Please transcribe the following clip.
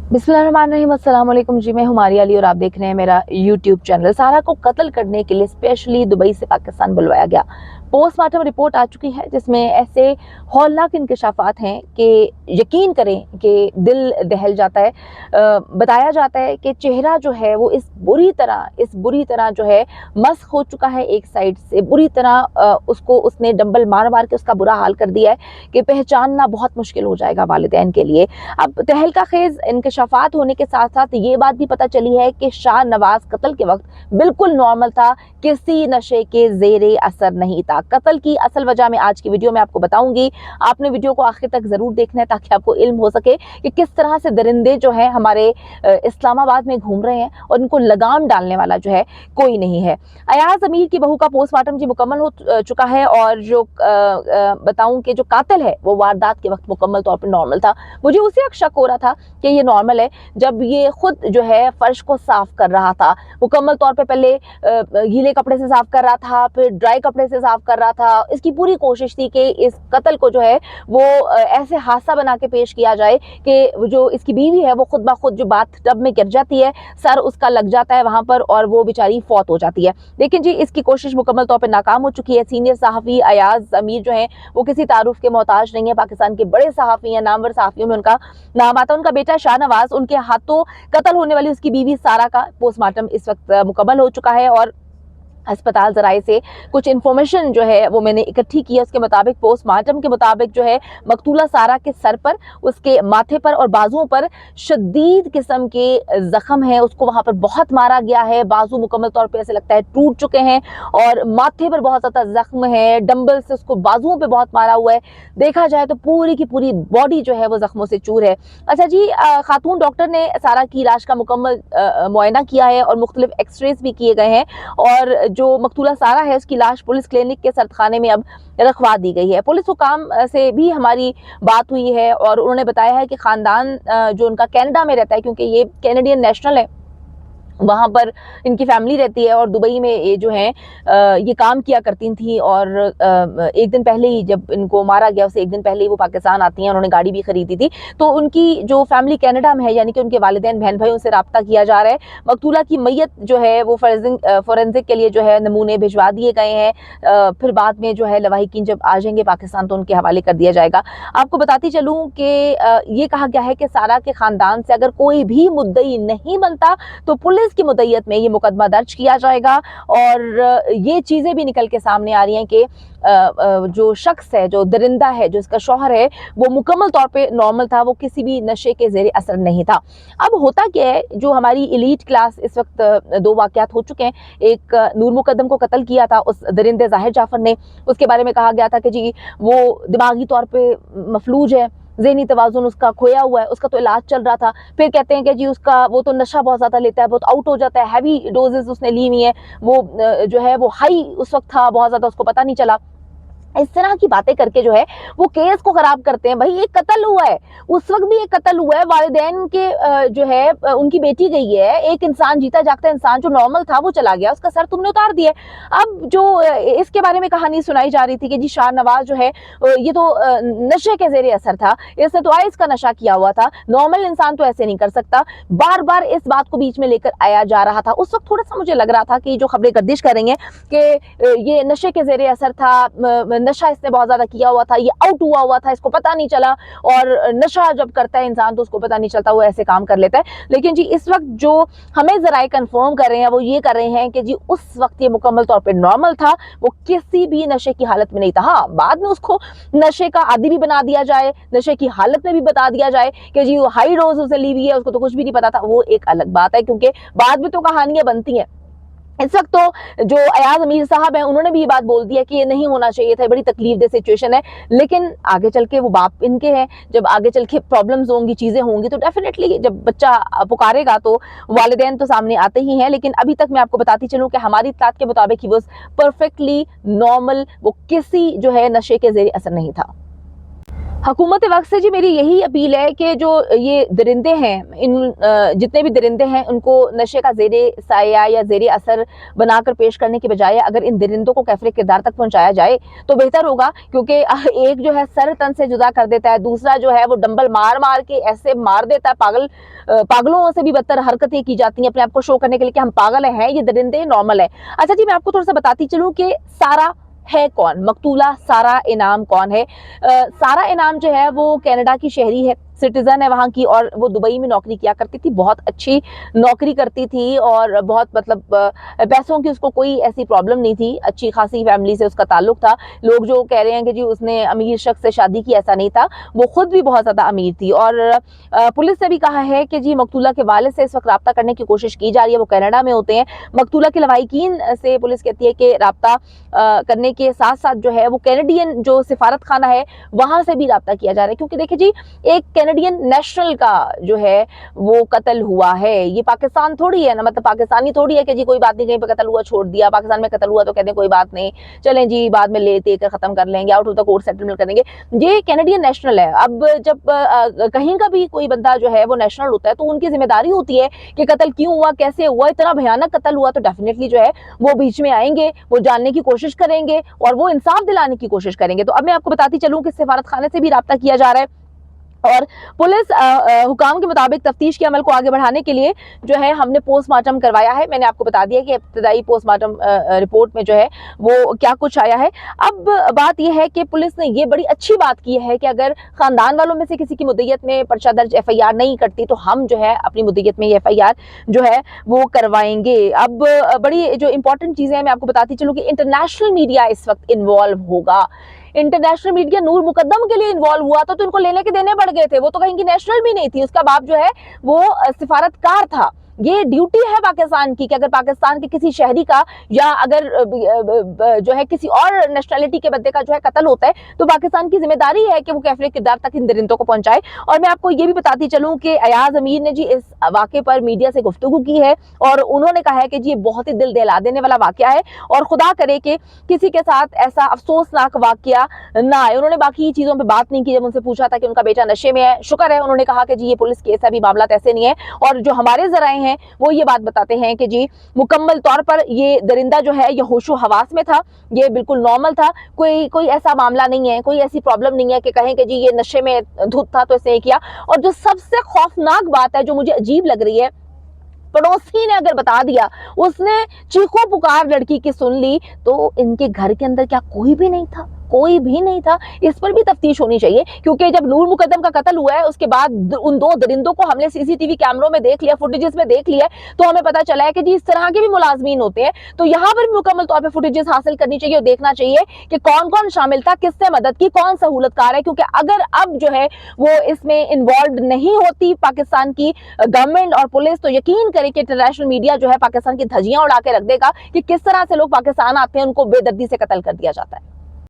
बिस्मिल्लाहिर्रहमानिर्रहीम। अस्सलाम वालेकुम जी, मैं हुमारी अली और आप देख रहे हैं मेरा यूट्यूब चैनल। सारा को कत्ल करने के लिए स्पेशली दुबई से पाकिस्तान बुलवाया गया। पोस्टमार्टम रिपोर्ट आ चुकी है जिसमें ऐसे हौलनाक इंकशाफात हैं कि यकीन करें कि दिल दहल जाता है। बताया जाता है कि चेहरा जो है वो इस बुरी तरह जो है मस्क हो चुका है, एक साइड से बुरी तरह उसको उसने डंबल मार मार के उसका बुरा हाल कर दिया है कि पहचानना बहुत मुश्किल हो जाएगा वालिदैन के लिए। अब तहलका खेज इंकशाफात होने के साथ साथ ये बात भी पता चली है कि शाह नवाज कत्ल के वक्त बिल्कुल नॉर्मल था, किसी नशे के जेरे असर नहीं था। कत्ल की असल वजह मैं आज की वीडियो में आपको बताऊंगी। आपने वीडियो को आखिर तक जरूर देखना है ताकि आपको इल्म हो सके कि किस तरह से दरिंदे जो है हमारे इस्लामाबाद में घूम रहे हैं और इनको लगाम डालने वाला जो है कोई नहीं है। अयाज अमीर की बहू का पोस्टमार्टम जी मुकम्मल हो चुका है और जो बताऊं कि जो कातिल है वो वारदात के वक्त मुकम्मल तौर पर नॉर्मल था। मुझे उसी वक्त शक हो रहा था कि ये नॉर्मल है जब ये खुद जो है फर्श को साफ कर रहा था। मुकम्मल तौर पे पहले गीले कपड़े से साफ कर रहा था, फिर ड्राई कपड़े से साफ कर रहा था। इसकी पूरी कोशिश थी कि इस कत्ल को जो है वो ऐसे हादसा बना के पेश किया जाए कि जो इसकी बीवी है वो खुद ब खुद जो बाथ टब में गिर जाती है, सर उसका लग जाता है वहां पर और वो बेचारी फौत हो जाती है। लेकिन जी इसकी कोशिश मुकम्मल तौर पर नाकाम हो चुकी है। सीनियर सहाफ़ी अयाज अमीर जो है वो किसी तारुफ के मोहताज नहीं है। पाकिस्तान के बड़े सहाफ़ी हैं, नामवर सहाफ़ियों में उनका नाम आता है। उनका बेटा शाहनवाज, उनके हाथों कत्ल होने वाली उसकी बीवी सारा का पोस्टमार्टम इस वक्त मुकम्मल हो चुका है और अस्पताल जराए से कुछ इन्फॉर्मेशन जो है वो मैंने इकट्ठी की है। उसके मुताबिक पोस्टमार्टम के मुताबिक जो है मकतूला सारा के सर पर, उसके माथे पर और बाजुओं पर शदीद किस्म के जख्म है। उसको वहां पर बहुत मारा गया है। बाजू मुकम्मल तौर पे ऐसे लगता है टूट चुके हैं और माथे पर बहुत ज्यादा जख्म है। डंबल से उसको बाजुओं पे बहुत मारा हुआ है। देखा जाए तो पूरी की पूरी बॉडी जो है वो जख्मों से चूर है। अच्छा जी, खातून डॉक्टर ने सारा की लाश का मुकम्मल मुआयना किया है और मुख्तलिफ एक्सरेज भी किए गए हैं और जो मकतूला सारा है उसकी लाश पुलिस क्लिनिक के सरखाने में अब रखवा दी गई है। पुलिस हुकाम से भी हमारी बात हुई है और उन्होंने बताया है कि खानदान जो उनका कनाडा में रहता है, क्योंकि ये कैनेडियन नेशनल है, वहाँ पर इनकी फैमिली रहती है और दुबई में ये जो है ये काम किया करती थी और एक दिन पहले ही जब इनको मारा गया उससे एक दिन पहले ही वो पाकिस्तान आती हैं। उन्होंने गाड़ी भी खरीदी थी, तो उनकी जो फैमिली कनाडा में है यानी कि उनके वालिदैन बहन भाई उनसे रब्ता किया जा रहा है। मकतूला की मैयत जो है वो फोरेंसिक के लिए जो है नमूने भिजवा दिए गए हैं। फिर बाद में जो है लवाहिकीन जब आ जाएंगे पाकिस्तान तो उनके हवाले कर दिया जाएगा। आपको बताती चलूँ कि ये कहा गया है कि सारा के खानदान से अगर कोई भी मुद्दई नहीं बनता तो पुलिस की मुद्दईयत में ये मुकदमा दर्ज किया जाएगा। और ये चीजें भी निकल के सामने आ रही हैं कि जो शख्स है, जो दरिंदा है, जो इसका शौहर है, वो मुकम्मल तौर पे नॉर्मल था, वो किसी भी नशे के जेरे असर नहीं था। अब होता क्या है, जो हमारी एलीट क्लास इस वक्त दो वाकयात हो चुके हैं। एक नूर मुकद्दम को कत्ल किया था उस दरिंदे जाहिर जाफर ने। उसके बारे में कहा गया था कि जी वो दिमागी तौर पे मफलूज है, ज़हनी तवाज़ुन उसका खोया हुआ है, उसका तो इलाज चल रहा था। फिर कहते हैं कि जी उसका वो तो नशा बहुत ज़्यादा लेता है, बहुत आउट हो जाता है, हैवी डोजेस उसने ली हुई है, वो जो है वो हाई उस वक्त था बहुत ज़्यादा, उसको पता नहीं चला। इस तरह की बातें करके जो है वो केस को खराब करते हैं। भाई एक कत्ल हुआ है, उस वक्त भी एक कत्ल हुआ है, वालिदैन के जो है उनकी बेटी गई है, एक इंसान जीता जागता इंसान जो नॉर्मल था वो चला गया, उसका सर तुमने उतार दिया। अब जो इसके बारे में कहानी सुनाई जा रही थी कि जी शाह नवाज जो है ये तो नशे के जेरे असर था, इसने तो आइस का नशा किया हुआ था, नॉर्मल इंसान तो ऐसे नहीं कर सकता। बार बार इस बात को बीच में लेकर आया जा रहा था। उस वक्त थोड़ा सा मुझे लग रहा था कि जो खबरें गर्दिश कर रही हैं कि ये नशे के जेरे असर था, नशा इसने बहुत ज्यादा किया हुआ था, ये आउट हुआ था, इसको पता नहीं चला। और नशा जब करता है इंसान तो उसको पता नहीं चलता, वो ऐसे काम कर लेता है। लेकिन जी इस वक्त जो हमें जराए कंफर्म कर रहे हैं वो ये कर रहे हैं कि जी उस वक्त ये मुकम्मल तौर पे नॉर्मल था, वो किसी भी नशे की हालत में नहीं था। हाँ, बाद में उसको नशे का आदी भी बना दिया जाए, नशे की हालत में भी बता दिया जाए कि जी वो हाई डोज उसे ली हुई है, उसको तो कुछ भी नहीं पता था, वो एक अलग बात है, क्योंकि बाद में तो कहानियां बनती हैं। इस वक्त तो जो अयाज अमीर साहब हैं उन्होंने भी ये बात बोल दी है कि ये नहीं होना चाहिए था, बड़ी तकलीफ दे सिचुएशन है। लेकिन आगे चल के वो बाप इनके हैं, जब आगे चल के प्रॉब्लम्स होंगी, चीजें होंगी, तो डेफिनेटली जब बच्चा पुकारेगा तो वालिदैन तो सामने आते ही हैं। लेकिन अभी तक मैं आपको बताती चलूं कि हमारी इत्तलात के मुताबिक ही वो परफेक्टली नॉर्मल, वो किसी जो है नशे के जेर असर नहीं था। हुकूमत वक्त से जी मेरी यही अपील है कि जो ये दरिंदे हैं, इन जितने भी दरिंदे हैं उनको नशे का ज़ेरे साया या ज़ेरे असर बनाकर पेश करने की बजाय अगर इन दरिंदों को कैफ़रे किरदार तक पहुंचाया जाए तो बेहतर होगा, क्योंकि एक जो है सर तन से जुदा कर देता है, दूसरा जो है वो डंबल मार मार के ऐसे मार देता है, पागलों से भी बदतर हरकतें की जाती हैं अपने आप को शो करने के लिए कि हम पागल हैं, ये दरिंदे नॉर्मल है। अच्छा जी, मैं आपको थोड़ा सा बताती चलूँ कि सारा है कौन, मकतूला सारा इनाम कौन है। सारा इनाम जो है वो कनाडा की शहरी है, सिटीजन है वहाँ की, और वो दुबई में नौकरी किया करती थी, बहुत अच्छी नौकरी करती थी और बहुत मतलब पैसों की उसको कोई ऐसी प्रॉब्लम नहीं थी, अच्छी खासी फैमिली से उसका ताल्लुक था। लोग जो कह रहे हैं कि जी उसने अमीर शख्स से शादी की, ऐसा नहीं था, वो खुद भी बहुत ज़्यादा अमीर थी। और पुलिस ने भी कहा है कि जी मकतूला के वालिद से इस वक्त रब्ता करने की कोशिश की जा रही है, वो कनाडा में होते हैं। मकतूला के लवाहिकीन से पुलिस कहती है कि रब्ता करने के साथ साथ जो है वो कैनेडियन जो सिफारत खाना है वहां से भी रब्ता किया जा रहा है, क्योंकि देखिए जी एक कैनेडियन नेशनल का जो है वो कत्ल हुआ है, ये पाकिस्तान थोड़ी है ना, मतलब पाकिस्तानी थोड़ी है कि जी कोई बात नहीं, कहीं पे कत्ल हुआ छोड़ दिया, पाकिस्तान में कत्ल हुआ तो कहते हैं कोई बात नहीं, चलें जी बाद में लेते कर खत्म कर लेंगे, out of the court settlement करेंगे। ये कैनेडियन नेशनल है। अब जब कहीं का भी कोई बंदा जो है वो नेशनल होता है तो उनकी जिम्मेदारी होती है कि कत्ल क्यों हुआ, कैसे हुआ, इतना भयानक कत्ल हुआ तो डेफिनेटली जो है वो बीच में आएंगे, वो जानने की कोशिश करेंगे और वो इंसाफ दिलाने की कोशिश करेंगे। तो अब मैं आपको बताती चलूं कि सिफारत खाने से भी राब्ता किया जा रहा है और पुलिस हुकाम के मुताबिक तफ्तीश के अमल को आगे बढ़ाने के लिए जो है हमने पोस्टमार्टम करवाया है। मैंने आपको बता दिया कि इब्तदाई पोस्टमार्टम रिपोर्ट में जो है वो क्या कुछ आया है। अब बात यह है कि पुलिस ने ये बड़ी अच्छी बात की है कि अगर खानदान वालों में से किसी की मुद्दत में पर्चा दर्ज FIR नहीं करती तो हम जो है अपनी मुद्दत में ये FIR जो है वो करवाएंगे। अब बड़ी जो इंपॉर्टेंट चीज़ें हैं मैं आपको बताती चलूँ कि इंटरनेशनल मीडिया इस वक्त इन्वॉल्व होगा। इंटरनेशनल मीडिया नूर मुकद्दम के लिए इन्वॉल्व हुआ था तो इनको लेने के देने पड़ गए थे, वो तो कहीं की नेशनल भी नहीं थी, उसका बाप जो है वो सिफारतकार था। ये ड्यूटी है पाकिस्तान की कि अगर पाकिस्तान के किसी शहरी का या अगर जो है किसी और नेशनलिटी के बंदे का जो है कत्ल होता है तो पाकिस्तान की जिम्मेदारी है कि वो कैफरे किरदार तक इन दरिंदों को पहुंचाए। और मैं आपको ये भी बताती चलूं कि अयाज अमीर ने जी इस वाक़े पर मीडिया से गुफ्तगू की है और उन्होंने कहा है कि जी ये बहुत ही दिल दहला देने वाला वाक़या है और खुदा करे कि किसी के साथ ऐसा अफसोसनाक वाक़या ना आए। उन्होंने बाकी चीज़ों पर बात नहीं की। जब उनसे पूछा था कि उनका बेटा नशे में है, शुक्र है उन्होंने कहा कि जी ये पुलिस केस है, अभी मामला ऐसे नहीं है। और जो हमारे जराए हैं वो ये बात बताते हैं कि जी मुकम्मल तौर पर ये दरिंदा जो है ये होशो हवास में था, ये बिल्कुल नॉर्मल था, कोई ऐसा मामला नहीं है, कोई ऐसी प्रॉब्लम नहीं है कि कहें कि जी ये नशे में धुत था तो इसने किया। और जो सबसे खौफनाक बात है जो मुझे अजीब लग रही है, पड़ोसी ने अगर बता दिया, उसने चीखों पुकार लड़की की सुन ली तो इनके घर के अंदर क्या कोई भी नहीं था? कोई भी नहीं था। इस पर भी तफ्तीश होनी चाहिए, क्योंकि जब नूर मुकद्दम का कत्ल हुआ है उसके बाद उन दो दरिंदों को हमने CCTV कैमरों में देख लिया, फुटेजेस में देख लिया, तो हमें पता चला है कि जी इस तरह के भी मुलाजमीन होते हैं। तो यहाँ पर भी मुकम्मल तौर पर फुटेजेस हासिल करनी चाहिए और देखना चाहिए कि कौन कौन शामिल था, किसने मदद की, कौन सहूलतकार है। क्योंकि अगर अब जो है वो इसमें इन्वॉल्व नहीं होती पाकिस्तान की गवर्नमेंट और पुलिस, तो यकीन करें कि इंटरनेशनल मीडिया जो है पाकिस्तान की धज्जियां उड़ा के रख देगा कि किस तरह से लोग पाकिस्तान आते हैं उनको बेदर्दी से कत्ल कर दिया जाता है।